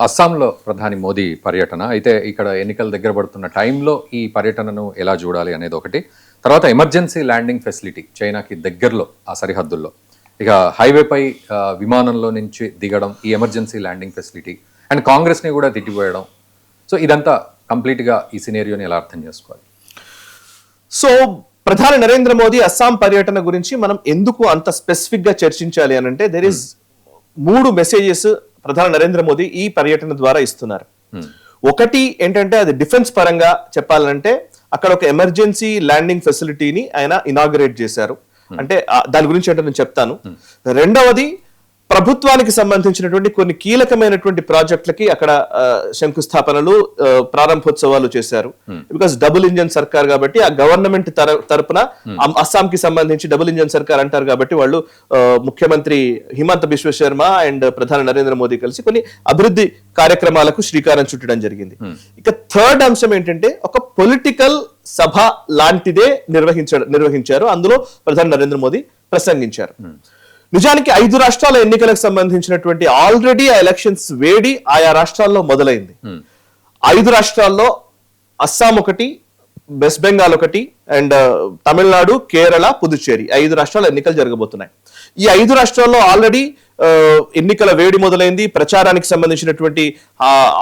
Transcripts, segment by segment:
అస్సాంలో ప్రధాని మోదీ పర్యటన అయితే ఇక్కడ ఎన్నికల దగ్గర పడుతున్న టైంలో ఈ పర్యటనను ఎలా చూడాలి అనేది ఒకటి. తర్వాత ఎమర్జెన్సీ ల్యాండింగ్ ఫెసిలిటీ చైనాకి దగ్గరలో ఆ సరిహద్దుల్లో ఇక హైవేపై విమానంలో నుంచి దిగడం, ఈ ఎమర్జెన్సీ ల్యాండింగ్ ఫెసిలిటీ అండ్ కాంగ్రెస్ని కూడా తిట్టిపోయడం. సో ఇదంతా కంప్లీట్గా ఈ సినేరియోని ఎలా అర్థం చేసుకోవాలి? సో ప్రధాని నరేంద్ర మోదీ అస్సాం పర్యటన గురించి మనం ఎందుకు అంత స్పెసిఫిక్ గా చర్చించాలి అని అంటే దెర్ ఇస్ 3 మెసేజెస్ ప్రధాని నరేంద్ర మోదీ ఈ పర్యటన ద్వారా ఇస్తున్నారు. ఒకటి ఏంటంటే అది డిఫెన్స్ పరంగా చెప్పాలంటే అక్కడ ఒక ఎమర్జెన్సీ ల్యాండింగ్ ఫెసిలిటీని ఆయన ఇనాగరేట్ చేశారు. అంటే దాని గురించి అంటే నేను చెప్తాను. రెండవది ప్రభుత్వానికి సంబంధించినటువంటి కొన్ని కీలకమైనటువంటి ప్రాజెక్టులకి అక్కడ శంకుస్థాపనలు, ప్రారంభోత్సవాలు చేశారు. బికాస్ డబుల్ ఇంజన్ సర్కార్ కాబట్టి ఆ గవర్నమెంట్ తరపున అస్సాంకి సంబంధించి డబుల్ ఇంజన్ సర్కార్ అంటారు కాబట్టి వాళ్ళు ముఖ్యమంత్రి హిమంత బిశ్వ శర్మ అండ్ ప్రధాని నరేంద్ర మోదీ కలిసి కొన్ని అభివృద్ధి కార్యక్రమాలకు శ్రీకారం చుట్టడం జరిగింది. ఇక థర్డ్ అంశం ఏంటంటే ఒక పొలిటికల్ సభ లాంటిదే నిర్వహించారు. అందులో ప్రధాని నరేంద్ర మోదీ ప్రసంగించారు. నిజానికి 5 రాష్ట్రాల ఎన్నికలకు సంబంధించినటువంటి ఆల్రెడీ ఆ ఎలక్షన్స్ వేడి ఆయా రాష్ట్రాల్లో మొదలైంది. 5 రాష్ట్రాల్లో అస్సాం ఒకటి, వెస్ట్ బెంగాల్ ఒకటి అండ్ తమిళనాడు, కేరళ, పుదుచ్చేరి 5 రాష్ట్రాల ఎన్నికలు జరగబోతున్నాయి. ఈ 5 రాష్ట్రాల్లో ఆల్రెడీ ఎన్నికల వేడి మొదలైంది. ప్రచారానికి సంబంధించినటువంటి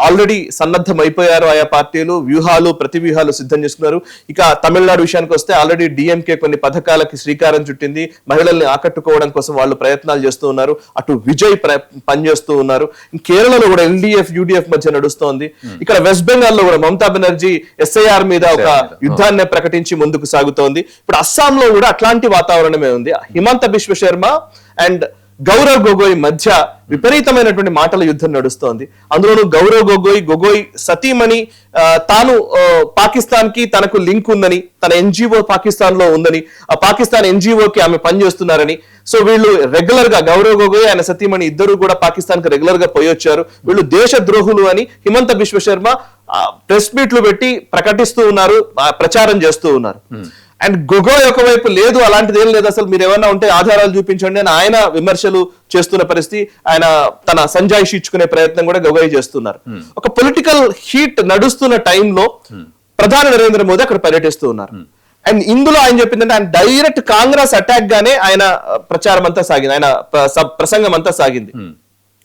ఆల్రెడీ సన్నద్ధం అయిపోయారు ఆయా పార్టీలు, వ్యూహాలు ప్రతి వ్యూహాలు సిద్ధం చేసుకున్నారు. ఇక తమిళనాడు విషయానికి వస్తే ఆల్రెడీ డిఎంకే కొన్ని పథకాలకి శ్రీకారం చుట్టింది. మహిళల్ని ఆకట్టుకోవడం కోసం వాళ్ళు ప్రయత్నాలు చేస్తూ ఉన్నారు. అటు విజయ్ పనిచేస్తూ ఉన్నారు. కేరళలో కూడా ఎల్డిఎఫ్ యుడిఎఫ్ మధ్య నడుస్తోంది. ఇక్కడ వెస్ట్ బెంగాల్లో కూడా మమతా బెనర్జీ ఎస్ఐఆర్ మీద ఒక యుద్ధాన్ని ప్రకటించి ముందుకు సాగుతోంది. ఇప్పుడు అస్సాంలో కూడా అట్లాంటి వాతావరణమే ఉంది. హిమంత బిశ్వ శర్మ అండ్ గౌరవ్ గొగోయ్ మధ్య విపరీతమైనటువంటి మాటల యుద్ధం నడుస్తోంది. అందులోనూ గొగోయ్ సతీమణి తాను పాకిస్తాన్ కి తనకు లింక్ ఉందని, తన ఎన్జిఓ పాకిస్తాన్ లో ఉందని, ఆ పాకిస్తాన్ ఎన్జిఓకి ఆమె పనిచేస్తున్నారని. సో వీళ్ళు రెగ్యులర్ గా గౌరవ్ గొగోయ్ ఆయన సతీమణి ఇద్దరు కూడా పాకిస్తాన్ కి రెగ్యులర్ గా పోయి వచ్చారు. వీళ్ళు దేశ ద్రోహులు అని హిమంత బిశ్వ శర్మ ప్రెస్ మీట్లు పెట్టి ప్రకటిస్తూ ఉన్నారు, ప్రచారం చేస్తూ ఉన్నారు. అండ్ గొగోయ్ ఒకవైపు లేదు, అలాంటిది ఏం లేదు, అసలు మీరు ఏమన్నా ఉంటే ఆధారాలు చూపించండి అని ఆయన విమర్శలు చేస్తున్న పరిస్థితి. ఆయన తన సంజాయిషి ఇచ్చుకునే ప్రయత్నం కూడా గొగోయ్ చేస్తున్నారు. ఒక పొలిటికల్ హీట్ నడుస్తున్న టైంలో ప్రధాని నరేంద్ర మోదీ అక్కడ పర్యటిస్తూ ఉన్నారు. అండ్ ఇందులో ఆయన చెప్పిందంటే ఆయన డైరెక్ట్ కాంగ్రెస్ అటాక్ గానే ఆయన ప్రచారం అంతా సాగింది, ఆయన ప్రసంగం అంతా సాగింది.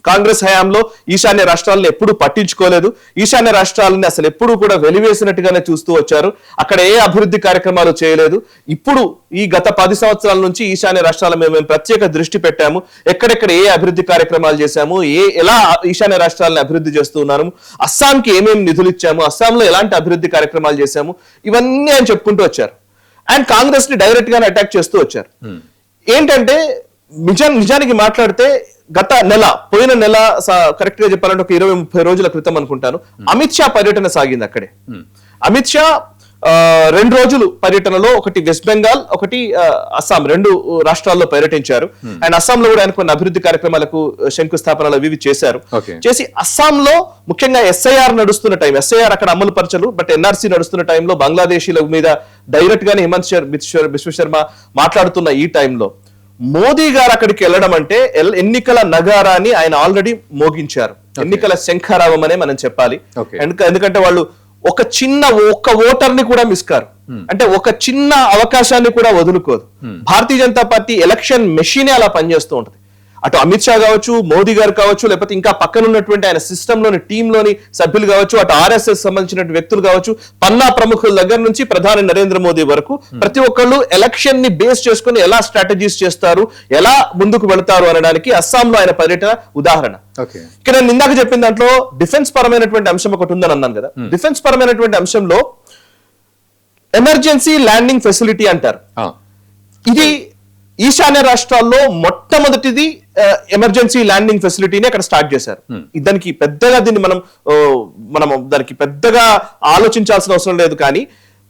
కాంగ్రెస్ హయాంలో ఈశాన్య రాష్ట్రాలను ఎప్పుడు పట్టించుకోలేదు, ఈశాన్య రాష్ట్రాలని అసలు ఎప్పుడు కూడా వెలివేసినట్టుగానే చూస్తూ వచ్చారు. అక్కడ ఏ అభివృద్ధి కార్యక్రమాలు చేయలేదు. ఇప్పుడు ఈ గత 10 సంవత్సరాల నుంచి ఈశాన్య రాష్ట్రాల మీద మేము ప్రత్యేక దృష్టి పెట్టాము. ఎక్కడెక్కడ ఏ అభివృద్ధి కార్యక్రమాలు చేశాము, ఎలా ఈశాన్య రాష్ట్రాలను అభివృద్ధి చేస్తూ ఉన్నాము, అస్సాంకి ఏమేమి నిధులు ఇచ్చాము, అస్సాంలో ఎలాంటి అభివృద్ధి కార్యక్రమాలు చేశాము, ఇవన్నీ ఆయన చెప్పుకుంటూ వచ్చారు. అండ్ కాంగ్రెస్ ని డైరెక్ట్ గానే అటాక్ చేస్తూ వచ్చారు. ఏంటంటే నిజానికి మాట్లాడితే పోయిన నెల కరెక్ట్ గా చెప్పాలంటే ఒక 20-30 రోజుల క్రితం అనుకుంటాను అమిత్ షా పర్యటన సాగింది అక్కడే. అమిత్ షా 2 రోజులు పర్యటనలో ఒకటి వెస్ట్ బెంగాల్, ఒకటి అస్సాం 2 రాష్ట్రాల్లో పర్యటించారు. అండ్ అస్సాంలో కూడా ఆయన కొన్ని అభివృద్ధి కార్యక్రమాలకు శంకుస్థాపనలు అవి చేశారు. చేసి అస్సాంలో ముఖ్యంగా ఎస్ఐఆర్ నడుస్తున్న టైం, ఎస్ఐఆర్ అక్కడ అమలు పరచలు, బట్ ఎన్ఆర్సీ నడుస్తున్న టైంలో బంగ్లాదేశీల మీద డైరెక్ట్ గానే హిమంత బిశ్వ శర్మ మాట్లాడుతున్న ఈ టైంలో మోదీ గారు అక్కడికి వెళ్ళడం అంటే ఎన్నికల నగారాన్ని ఆయన ఆల్రెడీ మోగించారు. ఎన్నికల శంఖారావం అనే మనం చెప్పాలి. ఎందుకంటే వాళ్ళు ఒక్క ఓటర్ని కూడా మిస్కారు, అంటే ఒక చిన్న అవకాశాన్ని కూడా వదులుకోదు. భారతీయ జనతా పార్టీ ఎలక్షన్ మెషినే అలా పనిచేస్తూ ఉంటది. అటు అమిత్ షా కావచ్చు, మోదీ గారు కావచ్చు, లేకపోతే ఇంకా పక్కన ఉన్నటువంటి ఆయన సిస్టమ్ లోని టీంలోని సభ్యులు కావచ్చు, అటు ఆర్ఎస్ఎస్ సంబంధించిన వ్యక్తులు కావచ్చు, పన్నా ప్రముఖుల దగ్గర నుంచి ప్రధాని నరేంద్ర మోదీ వరకు ప్రతి ఒక్కళ్ళు ఎలక్షన్ ని బేస్ చేసుకుని ఎలా స్ట్రాటజీస్ చేస్తారు, ఎలా ముందుకు వెళతారు అనడానికి అస్సాంలో ఆయన పర్యటన ఉదాహరణ. ఇక్కడ నేను ఇందాక చెప్పిన దాంట్లో డిఫెన్స్ పరమైనటువంటి అంశం ఒకటి ఉందని అన్నాను కదా. డిఫెన్స్ పరమైనటువంటి అంశంలో ఎమర్జెన్సీ ల్యాండింగ్ ఫెసిలిటీ అంటారు. ఇది ఈశాన్య రాష్ట్రాల్లో మొట్టమొదటిది ఎమర్జెన్సీ ల్యాండింగ్ ఫెసిలిటీని అక్కడ స్టార్ట్ చేశారు. దానికి పెద్దగా మనం దానికి పెద్దగా ఆలోచించాల్సిన అవసరం లేదు. కానీ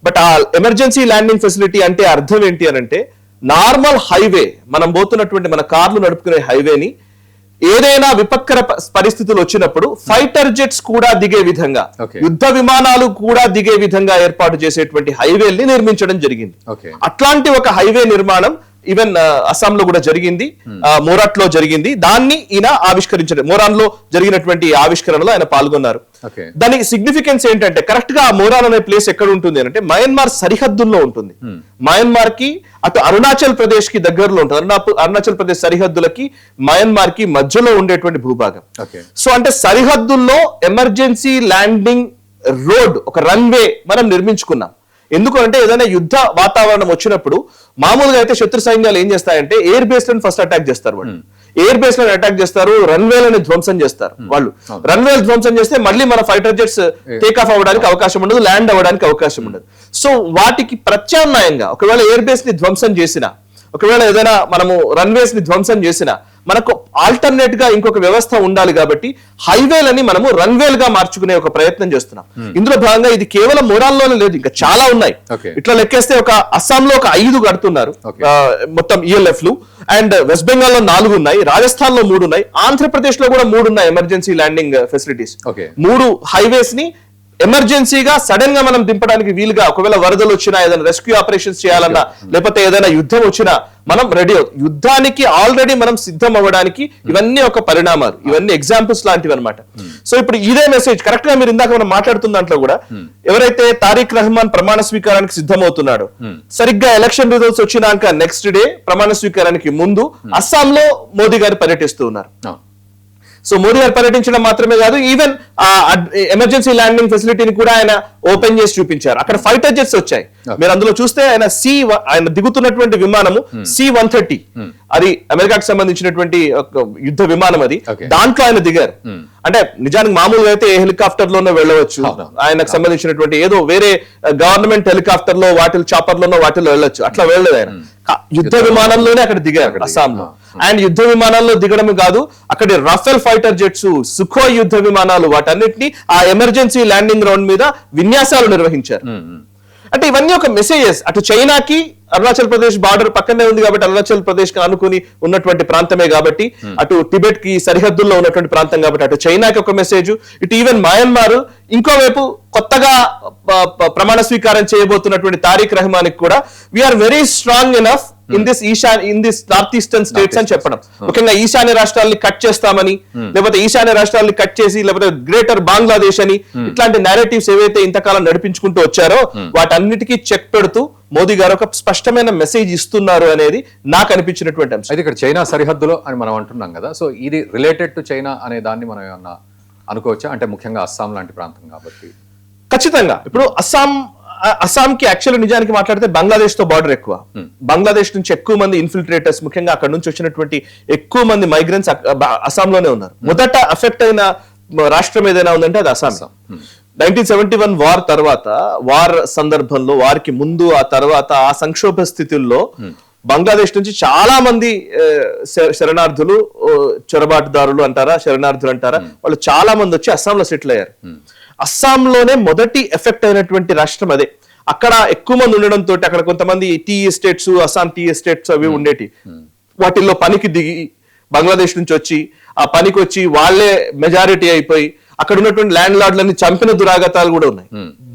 బట్ ఆ ఎమర్జెన్సీ ల్యాండింగ్ ఫెసిలిటీ అంటే అర్థం ఏంటి అని అంటే నార్మల్ హైవే, మనం పోతున్నటువంటి మన కార్లు నడుపుకునే హైవేని ఏదైనా విపత్కర పరిస్థితులు వచ్చినప్పుడు ఫైటర్ జెట్స్ కూడా దిగే విధంగా, యుద్ధ విమానాలు కూడా దిగే విధంగా ఏర్పాటు చేసేటువంటి హైవేల్ని నిర్మించడం జరిగింది. అట్లాంటి ఒక హైవే నిర్మాణం ఈవెన్ అస్సాంలో కూడా జరిగింది, మోరాట్ లో జరిగింది. దాన్ని ఈయన ఆవిష్కరించారు. మోరాన్ లో జరిగినటువంటి ఆవిష్కరణలో ఆయన పాల్గొన్నారు. దానికి సిగ్నిఫికెన్స్ ఏంటంటే కరెక్ట్ గా ఆ మోరాన్ అనే ప్లేస్ ఎక్కడ ఉంటుంది అంటే మయన్మార్ సరిహద్దుల్లో ఉంటుంది. మయన్మార్ కి అటు అరుణాచల్ ప్రదేశ్ కి దగ్గరలో ఉంటుంది. అరుణాచల్ ప్రదేశ్ సరిహద్దులకి మయన్మార్ కి మధ్యలో ఉండేటువంటి భూభాగం. సో అంటే సరిహద్దుల్లో ఎమర్జెన్సీ ల్యాండింగ్ రోడ్, ఒక రన్వే మనం నిర్మించుకున్నాం. ఎందుకంటే ఏదైనా యుద్ధ వాతావరణం వచ్చినప్పుడు మామూలుగా అయితే శత్రు సైన్యాలు ఏం చేస్తాయంటే ఎయిర్ బేస్ లను ఫస్ట్ అటాక్ చేస్తారు. వాళ్ళు ఎయిర్ బేస్ లను అటాక్ చేస్తారు, రన్వేలను ధ్వంసం చేస్తారు. వాళ్ళు రన్వేలు ధ్వంసం చేస్తే మళ్ళీ మన ఫైటర్ జెట్స్ టేక్ ఆఫ్ అవ్వడానికి అవకాశం ఉండదు, ల్యాండ్ అవ్వడానికి అవకాశం ఉండదు. సో వాటికి ప్రత్యామ్నాయంగా ఒకవేళ ఎయిర్ బేస్ ని ధ్వంసం చేసినా, ఒకవేళ ఏదైనా మనము రన్వేస్ ని ధ్వంసం చేసినా మనకు ఆల్టర్నేట్ గా ఇంకొక వ్యవస్థ ఉండాలి. కాబట్టి హైవేలని మనము రన్వేలుగా మార్చుకునే ఒక ప్రయత్నం చేస్తున్నాం. ఇందులో భాగంగా ఇది కేవలం మోరాల్లోనే లేదు, ఇంకా చాలా ఉన్నాయి. ఇట్లా లెక్కేస్తే ఒక అస్సాంలో ఒక 5 కడుతున్నారు మొత్తం ఈఎల్ఎఫ్ లు, అండ్ వెస్ట్ బెంగాల్ లో 4 ఉన్నాయి, రాజస్థాన్ లో 3 ఉన్నాయి, ఆంధ్రప్రదేశ్ లో కూడా 3 ఉన్నాయి ఎమర్జెన్సీ ల్యాండింగ్ ఫెసిలిటీస్. 3 హైవేస్ ని ఎమర్జెన్సీగా సడన్ గా మనం దింపడానికి వీలుగా, ఒకవేళ వరదలు వచ్చినా, ఏదైనా రెస్క్యూ ఆపరేషన్స్ చేయాలన్నా, లేకపోతే ఏదైనా యుద్ధం వచ్చినా మనం రెడీ యుద్ధానికి ఆల్రెడీ మనం సిద్ధం అవ్వడానికి ఇవన్నీ ఒక పరిణామాలు, ఇవన్నీ ఎగ్జాంపుల్స్ లాంటివి అనమాట. సో ఇప్పుడు ఇదే మెసేజ్ కరెక్ట్ గా మీరు ఇందాక మనం మాట్లాడుతున్న దాంట్లో కూడా ఎవరైతే తారిక్ రహమాన్ ప్రమాణ స్వీకారానికి సిద్ధమవుతున్నాడో, సరిగ్గా ఎలక్షన్ రిజల్ట్స్ వచ్చినాక నెక్స్ట్ డే ప్రమాణ స్వీకారానికి ముందు అస్సాంలో మోదీ గారు పర్యటిస్తూ ఉన్నారు. సో మోదీ గారు పర్యటించడం మాత్రమే కాదు, ఈవెన్ ఎమర్జెన్సీ ల్యాండింగ్ ఫెసిలిటీని కూడా ఆయన ఓపెన్ చేసి చూపించారు. అక్కడ ఫైటర్ జెట్స్ వచ్చాయి. మీరు అందులో చూస్తే ఆయన దిగుతున్నటువంటి విమానము C-130, అది అమెరికాకి సంబంధించినటువంటి యుద్ధ విమానం. అది దాంట్లో ఆయన దిగారు. అంటే నిజానికి మామూలుగా అయితే ఏ హెలికాప్టర్ లోనే వెళ్ళవచ్చు, ఆయనకు సంబంధించినటువంటి ఏదో వేరే గవర్నమెంట్ హెలికాప్టర్ లో వాటిల్ చాపర్ లోనో వాటిల్లో వెళ్ళొచ్చు, అట్లా వెళ్ళలేదు. ఆయన యుద్ధ విమానంలోనే అక్కడ దిగారు అస్సాంలో. అండ్ యుద్ధ విమానాల్లో దిగడం కాదు, అక్కడ రఫేల్ ఫైటర్ జెట్స్, సుఖోయ్ యుద్ధ విమానాలు, వాటన్నిటిని ఆ ఎమర్జెన్సీ ల్యాండింగ్ గ్రౌండ్ మీద విన్యాసాలు నిర్వహించారు. అంటే ఇవన్నీ ఒక మెసేజెస్. అటు చైనాకి అరుణాచల్ ప్రదేశ్ బార్డర్ పక్కనే ఉంది కాబట్టి, అరుణాచల్ ప్రదేశ్ కి అనుకుని ఉన్నటువంటి ప్రాంతమే కాబట్టి, అటు టిబెట్ కి సరిహద్దుల్లో ఉన్నటువంటి ప్రాంతం కాబట్టి అటు చైనాకి ఒక మెసేజ్, ఇటు ఈవెన్ మయన్మార్, ఇంకోవైపు కొత్తగా ప్రమాణ స్వీకారం చేయబోతున్నటువంటి తారిక్ రహమాన్ కి కూడా we are very strong enough in this north eastern states అని చెప్పడం. ముఖ్యంగా ఈశాన్య రాష్ట్రాలని కట్ చేస్తామని, లేకపోతే ఈశాన్య రాష్ట్రాలని కట్ చేసి, లేకపోతే గ్రేటర్ బంగ్లాదేశ్ అని, ఇట్లాంటి నేరేటివ్స్ ఏవైతే ఇంతకాలం నడిపించుకుంటూ వచ్చారో వాటన్నిటికీ చెక్ పెడుతూ మోదీ గారు ఒక స్పష్టమైన మెసేజ్ ఇస్తున్నారు అనేది నాకు అనిపించినటువంటి అంశం. అయితే ఇక్కడ చైనా సరిహద్దులో అని మనం అంటున్నాం కదా, సో ఇది రిలేటెడ్ టు చైనా అనే దాన్ని మనం ఏమన్నా అనుకోవచ్చా? అంటే ముఖ్యంగా అస్సాం లాంటి ప్రాంతం కాబట్టి. ఖచ్చితంగా. ఇప్పుడు అస్సాంకి యాక్చువల్లీ నిజానికి మాట్లాడితే బంగ్లాదేశ్ తో బార్డర్ ఎక్కువ. బంగ్లాదేశ్ నుంచి ఎక్కువ మంది ఇన్ఫిల్ట్రేటర్స్, ముఖ్యంగా అక్కడ నుంచి వచ్చినటువంటి ఎక్కువ మంది మైగ్రెంట్స్ అస్సాంలోనే ఉన్నారు. మొదట అఫెక్ట్ అయిన రాష్ట్రం ఏదైనా ఉందంటే అది అస్సాం. 1971 వార్ తర్వాత, వార్ సందర్భంలో, వారికి ముందు, ఆ తర్వాత ఆ సంక్షోభ స్థితుల్లో బంగ్లాదేశ్ నుంచి చాలా మంది శరణార్థులు, చొరబాటుదారులు అంటారా, శరణార్థులు అంటారా, వాళ్ళు చాలా మంది వచ్చి అస్సాంలో సెటిల్ అయ్యారు. అస్సాంలోనే మొదటి ఎఫెక్ట్ అయినటువంటి రాష్ట్రం అదే. అక్కడ ఎక్కువ మంది ఉండడంతో అక్కడ కొంతమంది tea estates, Assam tea estates అవి ఉండేటి. వాటిల్లో పనికి దిగి బంగ్లాదేశ్ నుంచి వచ్చి ఆ పనికి వచ్చి వాళ్ళే మెజారిటీ అయిపోయి అక్కడ ఉన్నటువంటి ల్యాండ్ లార్డ్లని చంపిన దురాగతాలు కూడా ఉన్నాయి.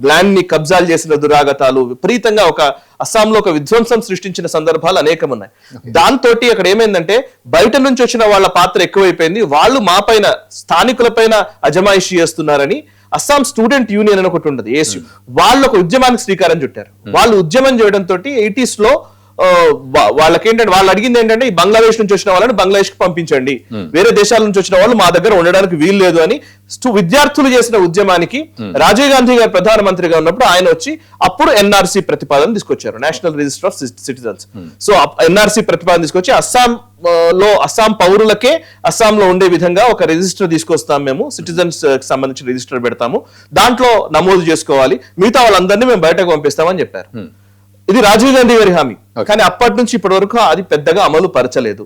ల్యాండ్ ని కబ్జాలు చేసిన దురాగతాలు విపరీతంగా ఒక అస్సాంలో ఒక విధ్వంసం సృష్టించిన సందర్భాలు అనేకం ఉన్నాయి. దాంతో అక్కడ ఏమైందంటే బయట నుంచి వచ్చిన వాళ్ళ పాత్ర ఎక్కువైపోయింది. వాళ్ళు మా పైన, స్థానికుల పైన అజమాయిషీ చేస్తున్నారని అస్సాం స్టూడెంట్ యూనియన్ అని ఒకటి ఉండదు, ఏఎస్యు, వాళ్ళు ఒక ఉద్యమానికి శ్రీకారం చుట్టారు. వాళ్ళు ఉద్యమం చేయడంతో 80s లో వాళ్ళకేంటంటే వాళ్ళు అడిగింది ఏంటంటే ఈ బంగ్లాదేశ్ నుంచి వచ్చిన వాళ్ళని బంగ్లాదేశ్ కి పంపించండి, వేరే దేశాల నుంచి వచ్చిన వాళ్ళు మా దగ్గర ఉండడానికి వీలు లేదు అని విద్యార్థులు చేసిన ఉద్యమానికి రాజీవ్ గాంధీ గారు ప్రధానమంత్రిగా ఉన్నప్పుడు ఆయన వచ్చి అప్పుడు ఎన్ఆర్సీ ప్రతిపాదన తీసుకొచ్చారు, national register of citizens. So NRC ప్రతిపాదన తీసుకొచ్చి అస్సాం పౌరులకే అస్సాంలో ఉండే విధంగా ఒక రిజిస్టర్ తీసుకొస్తాం, మేము సిటిజన్స్ కి సంబంధించిన రిజిస్టర్ పెడతాము, దాంట్లో నమోదు చేసుకోవాలి, మిగతా వాళ్ళందరినీ మేము బయటకు పంపిస్తామని చెప్పారు. ఇది రాజీవ్ గాంధీ గారి హామీ. కానీ అప్పటి నుంచి ఇప్పటి వరకు అది పెద్దగా అమలు పరచలేదు.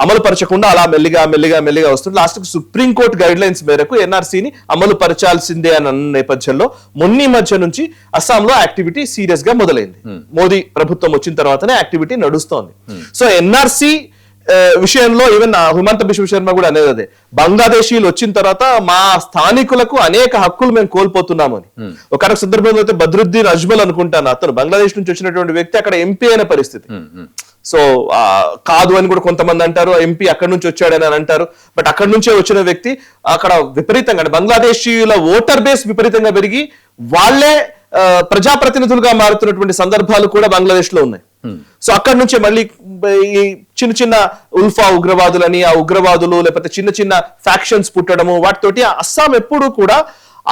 అమలు పరచకుండా అలా మెల్లిగా మెల్లిగా మెల్లిగా వస్తుంది. లాస్ట్ సుప్రీంకోర్టు గైడ్ లైన్స్ మేరకు ఎన్ఆర్సీని అమలు పరచాల్సిందే అన్న నేపథ్యంలో మొన్న మధ్య నుంచి అస్సాంలో యాక్టివిటీ సీరియస్ గా మొదలైంది. మోదీ ప్రభుత్వం వచ్చిన తర్వాతనే యాక్టివిటీ నడుస్తోంది. సో ఎన్ఆర్సీ విషయంలో ఈవెన్ హిమంత బిశ్వ శర్మ కూడా అనేది అదే, బంగ్లాదేశీలు వచ్చిన తర్వాత మా స్థానికులకు అనేక హక్కులు మేము కోల్పోతున్నాము అని. ఒక సందర్భంలో అయితే బద్రుద్దీన్ అజ్మల్ అనుకుంటాను, అతను బంగ్లాదేశ్ నుంచి వచ్చినటువంటి వ్యక్తి అక్కడ ఎంపీ అయిన పరిస్థితి. సో కాదు అని కూడా కొంతమంది అంటారు, ఎంపీ అక్కడి నుంచి వచ్చాడని అని అంటారు. బట్ అక్కడి నుంచే వచ్చిన వ్యక్తి అక్కడ విపరీతంగా అంటే బంగ్లాదేశీయుల ఓటర్ బేస్ విపరీతంగా పెరిగి వాళ్ళే ప్రజాప్రతినిధులుగా మారుతున్నటువంటి సందర్భాలు కూడా బంగ్లాదేశ్ లో ఉన్నాయి. సో అక్కడి నుంచే మళ్ళీ ఈ చిన్న చిన్న ఉల్ఫా ఉగ్రవాదులని, ఆ ఉగ్రవాదులు లేకపోతే చిన్న చిన్న ఫ్యాక్షన్స్ పుట్టడము, వాటితోటి అస్సాం ఎప్పుడు కూడా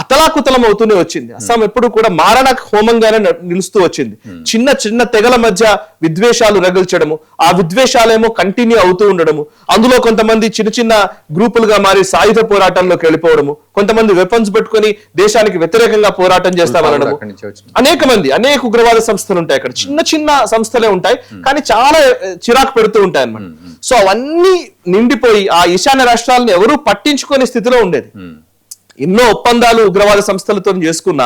అతలాకుతలం అవుతూనే వచ్చింది. అస్సాం ఎప్పుడు కూడా మారణ హోమంగానే నిలుస్తూ వచ్చింది. చిన్న చిన్న తెగల మధ్య విద్వేషాలు రగిల్చడము, ఆ విద్వేషాలేమో కంటిన్యూ అవుతూ ఉండడము, అందులో కొంతమంది చిన్న చిన్న గ్రూపులుగా మారి సాయుధ పోరాటంలోకి వెళ్ళిపోవడము, కొంతమంది వెపన్స్ పెట్టుకుని దేశానికి వ్యతిరేకంగా పోరాటం చేస్తామనడము. అనేక ఉగ్రవాద సంస్థలు ఉంటాయి అక్కడ, చిన్న చిన్న సంస్థలే ఉంటాయి కానీ చాలా చిరాకు పెడుతూ ఉంటాయి అన్నమాట. సో అవన్నీ నిండిపోయి ఆ ఈశాన్య రాష్ట్రాలను ఎవరూ పట్టించుకునే స్థితిలో ఉండేది. ఎన్నో ఒప్పందాలు ఉగ్రవాద సంస్థలతో చేసుకున్న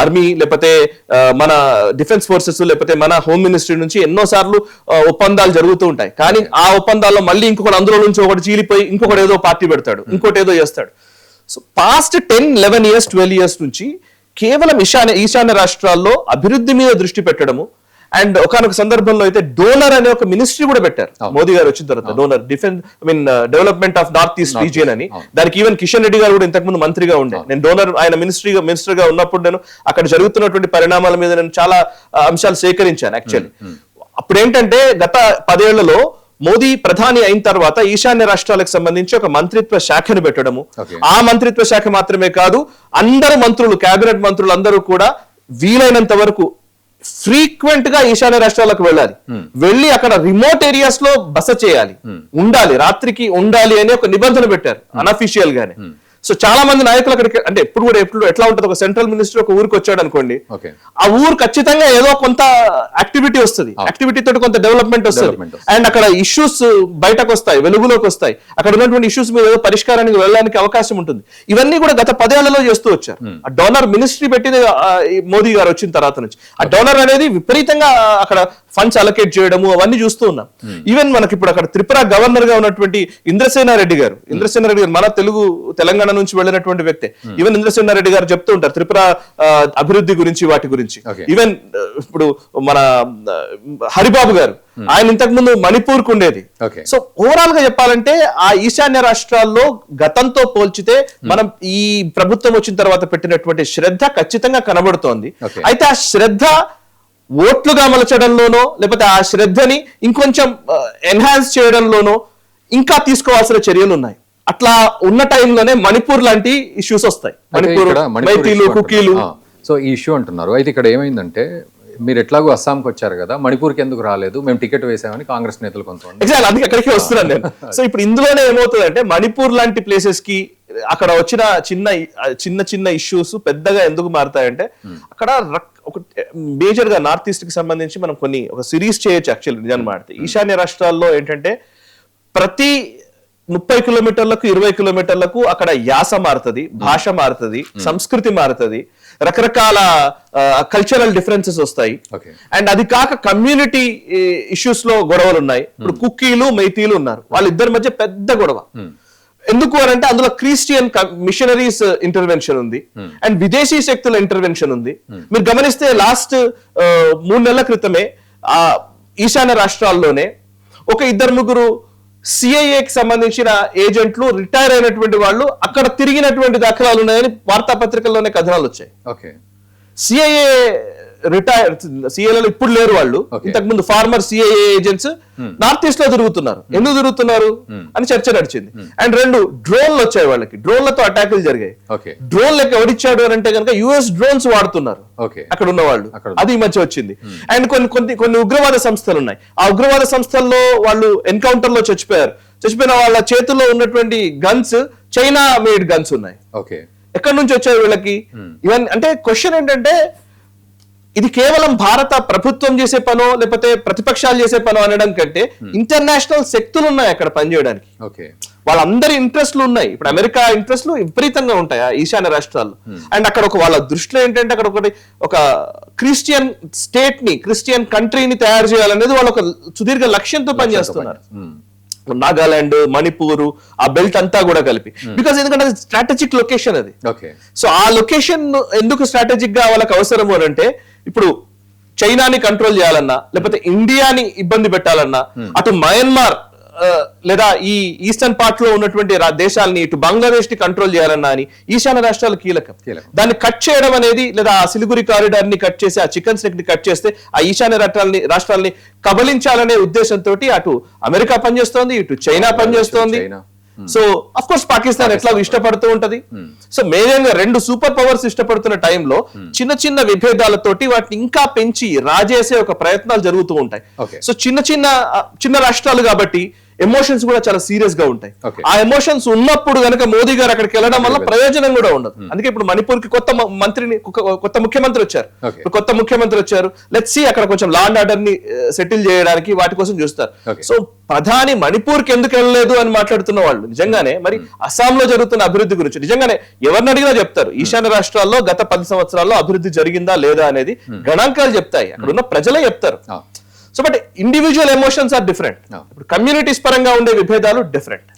ఆర్మీ లేకపోతే మన డిఫెన్స్ ఫోర్సెస్ లేకపోతే మన హోమ్ మినిస్ట్రీ నుంచి ఎన్నో సార్లు ఒప్పందాలు జరుగుతూ ఉంటాయి. కానీ ఆ ఒప్పందాల్లో మళ్ళీ ఇంకొకటి అందులో నుంచి ఒకటి చీలిపోయి ఇంకొకటి ఏదో పార్టీ పెడతాడు, ఇంకోటి ఏదో చేస్తాడు. సో పాస్ట్ 10, 11 years 12 years నుంచి కేవలం ఈశాన్య రాష్ట్రాల్లో అభివృద్ధి మీద దృష్టి పెట్టడము. అండ్ ఒకనొక సందర్భంలో అయితే డోనర్ అనే ఒక మినిస్ట్రీ కూడా పెట్టారు మోదీ గారు వచ్చిన తర్వాత, donor development of north east region అని. దానికి ఈవెన్ కిషన్ రెడ్డి గారు కూడా ఇంతకుముందు మంత్రిగా ఉండే. నేను డోనర్ ఆయన మినిస్టర్ గా ఉన్నప్పుడు నేను అక్కడ జరుగుతున్నటువంటి పరిణామాల మీద నేను చాలా అంశాలు సేకరించాను యాక్చువల్లీ. అప్పుడు ఏంటంటే గత 10 ఏళ్లలో మోదీ ప్రధాని అయిన తర్వాత ఈశాన్య రాష్ట్రాలకు సంబంధించి ఒక మంత్రిత్వ శాఖను పెట్టడము. ఆ మంత్రిత్వ శాఖ మాత్రమే కాదు, అందరు మంత్రులు, కేబినెట్ మంత్రులు అందరూ కూడా వీలైనంత వరకు ఫ్రీక్వెంట్ గా ఈశాన్య రాష్ట్రాలకు వెళ్ళాలి, వెళ్ళి అక్కడ రిమోట్ ఏరియాస్ లో బస చేయాలి, ఉండాలి, రాత్రికి ఉండాలి అని ఒక నిబంధన పెట్టారు అన్అఫీషియల్ గానే. సో చాలా మంది నాయకులు అక్కడికి అంటే ఎప్పుడు ఎట్లా ఉంటుంది, ఒక సెంట్రల్ మినిస్టర్ ఒక ఊరికి వచ్చాడు అనుకోండి, ఆ ఊరు ఖచ్చితంగా ఏదో కొంత యాక్టివిటీ వస్తుంది, యాక్టివిటీ తోటి కొంత డెవలప్మెంట్ వస్తుంది, అండ్ అక్కడ ఇష్యూస్ బయటకు వస్తాయి, వెలుగులోకి వస్తాయి, అక్కడ ఉన్నటువంటి ఇష్యూస్ మీద ఏదో పరిష్కారానికి వెళ్ళడానికి అవకాశం ఉంటుంది. ఇవన్నీ కూడా గత 10 ఏళ్లలో చేస్తూ వచ్చారు. ఆ డోనర్ మినిస్ట్రీ పెట్టింది మోదీ గారు వచ్చిన తర్వాత నుంచి. ఆ డోనర్ అనేది విపరీతంగా అక్కడ ఫండ్స్ అలొకేట్ చేయడము అవన్నీ చూస్తూ ఉన్నాం. ఈవెన్ మనకి ఇప్పుడు అక్కడ త్రిపుర గవర్నర్ గా ఉన్నటువంటి ఇంద్రసేనారెడ్డి గారు మన తెలంగాణ నుంచి వెళ్ళినటువంటి వ్యక్తి. ఈవెన్ ఇంద్రసేనారెడ్డి గారు చెప్తూ ఉంటారు త్రిపుర అభివృద్ధి గురించి, వాటి గురించి. ఈవెన్ ఇప్పుడు మన హరిబాబు గారు, ఆయన ఇంతకు ముందు మణిపూర్ కు ఉండేది. సో ఓవరాల్ గా చెప్పాలంటే ఆ ఈశాన్య రాష్ట్రాల్లో గతంతో పోల్చితే మనం ఈ ప్రభుత్వం వచ్చిన తర్వాత పెట్టినటువంటి శ్రద్ధ ఖచ్చితంగా కనబడుతోంది. అయితే ఆ శ్రద్ధ ఓట్లుగా మలచడంలోనో లేకపోతే ఆ శ్రద్ధని ఇంకొంచెం ఎన్హాన్స్ చేయడంలోనో ఇంకా తీసుకోవాల్సిన చర్యలు ఉన్నాయి. అట్లా ఉన్న టైంలోనే మణిపూర్ లాంటి ఇష్యూస్ వస్తాయి. మణిపూర్ మైతీలు, కుకీలు. సో ఈ ఇష్యూ అంటున్నారు. అయితే ఇక్కడ ఏమైందంటే, మీరు ఎట్లాగో అస్సాంకి వచ్చారు కదా, మణిపూర్కి ఎందుకు రాలేదు, మేము టికెట్ వేసామని కాంగ్రెస్ నేతలు కొంతమంది. ఎగ్జాక్ట్, అందుకే అక్కడికి వస్తున్నాను నేను. సో ఇప్పుడు ఇందులోనే ఏమవుతుందంటే, మణిపూర్ లాంటి ప్లేసెస్ కి అక్కడ వచ్చిన చిన్న ఇష్యూస్ పెద్దగా ఎందుకు మారుతాయంటే, అక్కడ ఒక మేజర్ గా నార్త్ ఈస్ట్ కి సంబంధించి మనం ఒక సిరీస్ చేయొచ్చు యాక్చువల్లీ నిజాన్ని మాడితే. ఈశాన్య రాష్ట్రాల్లో ఏంటంటే ప్రతి 30 కిలోమీటర్లకు 20 కిలోమీటర్లకు అక్కడ యాస మారుతుంది, భాష మారుతుంది, సంస్కృతి మారుతుంది, రకరకాల కల్చరల్ డిఫరెన్సెస్ వస్తాయి. అండ్ అది కాక కమ్యూనిటీ ఇష్యూస్ లో గొడవలు ఉన్నాయి. ఇప్పుడు కుక్కీలు, మైతీలు ఉన్నారు, వాళ్ళిద్దరి మధ్య పెద్ద గొడవ. ఎందుకు అని అంటే అందులో క్రిస్టియన్ మిషనరీస్ ఇంటర్వెన్షన్ ఉంది అండ్ విదేశీ శక్తుల ఇంటర్వెన్షన్ ఉంది. మీరు గమనిస్తే లాస్ట్ 3 నెలల క్రితమే ఆ ఈశాన్య రాష్ట్రాల్లోనే ఒక 2-3 సిఐఏకి సంబంధించిన ఏజెంట్లు, రిటైర్ అయినటువంటి వాళ్ళు అక్కడ తిరిగినటువంటి దాఖలాలు ఉన్నాయని వార్తాపత్రికల్లోనే కథనాలు వచ్చాయి. సిఐఏ సిఐఏలో ఇప్పుడు లేరు వాళ్ళు, ఇంతకు ముందు former CIA agents north east లో తిరుగుతున్నారు. ఎందుకు తిరుగుతున్నారు అని చర్చ నడిచింది. అండ్ 2 డ్రోన్లు వచ్చాయి వాళ్ళకి, డ్రోన్లతో అటాకులు జరిగాయి. డ్రోన్ లెక్క ఎవరిచ్చాడు అని అంటే కనుక US డ్రోన్స్ వాడుతున్నారు అక్కడ ఉన్న వాళ్ళు, అది ఈ మధ్య వచ్చింది. అండ్ కొన్ని ఉగ్రవాద సంస్థలు ఉన్నాయి. ఆ ఉగ్రవాద సంస్థల్లో వాళ్ళు ఎన్కౌంటర్ లో చచ్చిపోయిన వాళ్ళ చేతుల్లో ఉన్నటువంటి గన్స్ చైనా మేడ్ గన్స్ ఉన్నాయి. ఎక్కడి నుంచి వచ్చాయి వీళ్ళకి ఇవన్నీ అంటే క్వశ్చన్ ఏంటంటే, ఇది కేవలం భారత ప్రభుత్వం చేసే పనో లేకపోతే ప్రతిపక్షాలు చేసే పనో అనడం కంటే ఇంటర్నేషనల్ శక్తులు ఉన్నాయి అక్కడ పనిచేయడానికి. ఓకే, వాళ్ళందరి ఇంట్రెస్ట్లు ఉన్నాయి. ఇప్పుడు అమెరికా ఇంట్రెస్ట్లు విపరీతంగా ఉంటాయి ఆ ఈశాన్య రాష్ట్రాల్లో. అండ్ అక్కడ వాళ్ళ దృష్టిలో ఏంటంటే అక్కడ ఒక క్రిస్టియన్ స్టేట్ ని, క్రిస్టియన్ కంట్రీని తయారు చేయాలనేది వాళ్ళు ఒక సుదీర్ఘ లక్ష్యంతో పనిచేస్తున్నారు. నాగాలాండ్, మణిపూర్, ఆ బెల్ట్ అంతా కూడా కలిపి. బికాస్ ఎందుకంటే అది స్ట్రాటజిక్ లొకేషన్ అది. సో ఆ లొకేషన్ ఎందుకు స్ట్రాటజిక్ గా వాళ్ళకి అవసరము అని అంటే, ఇప్పుడు చైనాని కంట్రోల్ చేయాలన్నా లేకపోతే ఇండియాని ఇబ్బంది పెట్టాలన్నా, అటు మయన్మార్ లేదా ఈ ఈస్టర్న్ పార్ట్ లో ఉన్నటువంటి దేశాలని, ఇటు బంగ్లాదేశ్ ని కంట్రోల్ చేయాలన్నా అని ఈశాన్య రాష్ట్రాలు కీలకం. దాన్ని కట్ చేయడం అనేది, లేదా ఆ సిలిగురి కారిడార్ ని కట్ చేసి, ఆ చికెన్ స్నెక్ ని కట్ చేస్తే ఆ ఈశాన్య రాష్ట్రాలని కబలించాలనే ఉద్దేశంతో అటు అమెరికా పనిచేస్తోంది, ఇటు చైనా పనిచేస్తోంది. సో అఫ్ కోర్స్ పాకిస్తాన్ ఎట్లా ఇష్టపడుతూ ఉంటది. సో మేజర్ గా రెండు సూపర్ పవర్స్ ఇష్టపడుతున్న టైంలో చిన్న చిన్న విభేదాలతోటి వాటిని ఇంకా పెంచి రాజేసే ఒక ప్రయత్నాలు జరుగుతూ ఉంటాయి. సో చిన్న రాష్ట్రాలు కాబట్టి ఎమోషన్స్ కూడా చాలా సీరియస్ గా ఉంటాయి. ఆ ఎమోషన్స్ ఉన్నప్పుడు గనక మోదీ గారు అక్కడికి వెళ్ళడం వల్ల ప్రయోజనం కూడా ఉండదు. అందుకే ఇప్పుడు మణిపూర్ కి కొత్త ముఖ్యమంత్రి వచ్చారు. లెట్స్ సీ అక్కడ కొంచెం లా అండ్ ఆర్డర్ ని సెటిల్ చేయడానికి వాటి కోసం చూస్తారు. సో ప్రధాని మణిపూర్ కి ఎందుకు వెళ్ళలేదు అని మాట్లాడుతున్న వాళ్ళు నిజంగానే మరి అస్సాంలో జరుగుతున్న అభివృద్ధి గురించి నిజంగానే ఎవరిని అడిగినా చెప్తారు. ఈశాన్య రాష్ట్రాల్లో గత 10 సంవత్సరాల్లో అభివృద్ధి జరిగిందా లేదా అనేది గణాంకాలు చెప్తాయి, అక్కడ ఉన్న ప్రజలే చెప్తారు. So but individual emotions are different. ఇప్పుడు కమ్యూనిటీస్ పరంగా ఉండే విభేదాలు డిఫరెంట్.